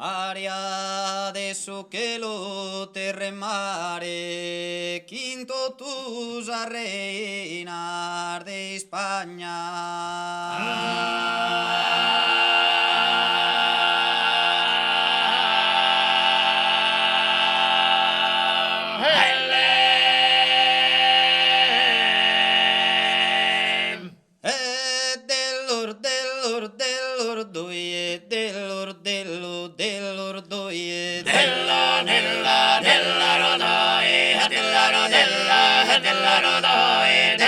Aria adesso che lo terremare, quinto tu a reinar de Spagna. Dell'ordoie, della rodoie, della rodella, della rodoie, della rodoie, dell'ordoie,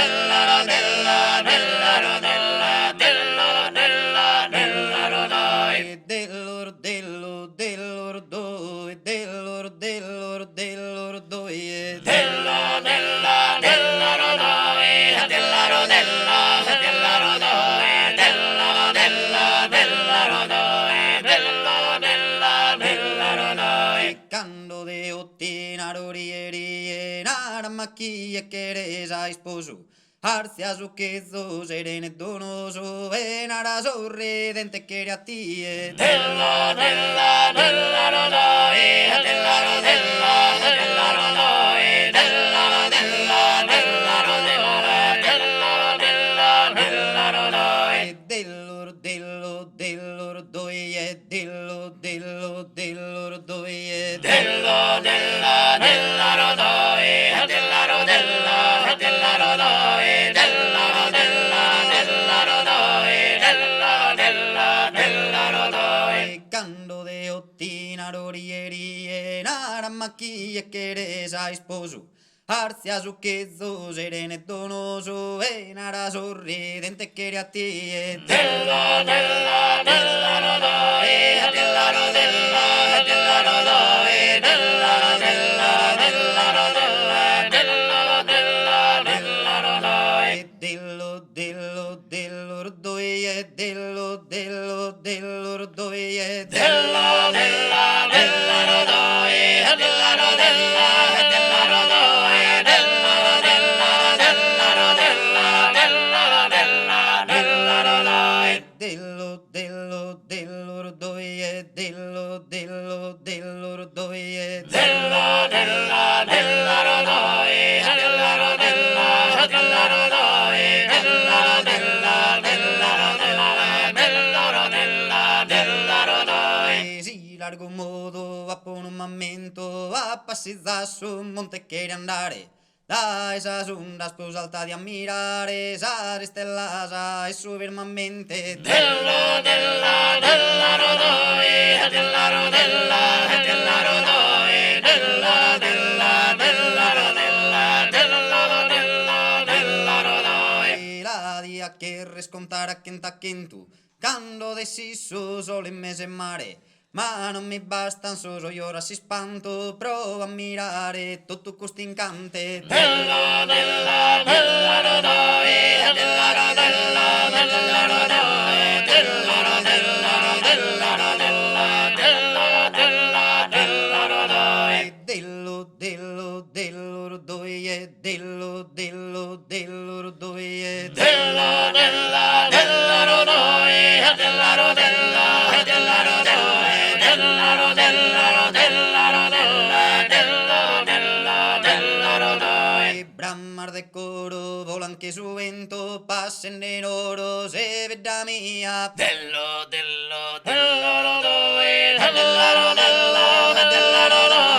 cando de ottina rorieri naramaki kereza esposo Arcia su che zo serene donoso e nara sorridente che a tie della dell'ordoie cando de ottina rorieri naramaki kereza esposo Arcia su che zo serene donoso e nara sorridente che a tie dell'ordoie dell'ordoie sì, largo modo va por un momento a passeggiare su un monte che andare da esas ondas più alta di ammirare esas stellasa e su firmamente la dia che riscontare a quinta quinto quando deciso solo in mese mare ma non mi bastan solo io ora si spanto provo a mirare tutto questo incante dell'ordoie Brammar de coro volan che su vento passen in oro se veda mia dello, dello, dello, dello, dello, dello, dello, dello,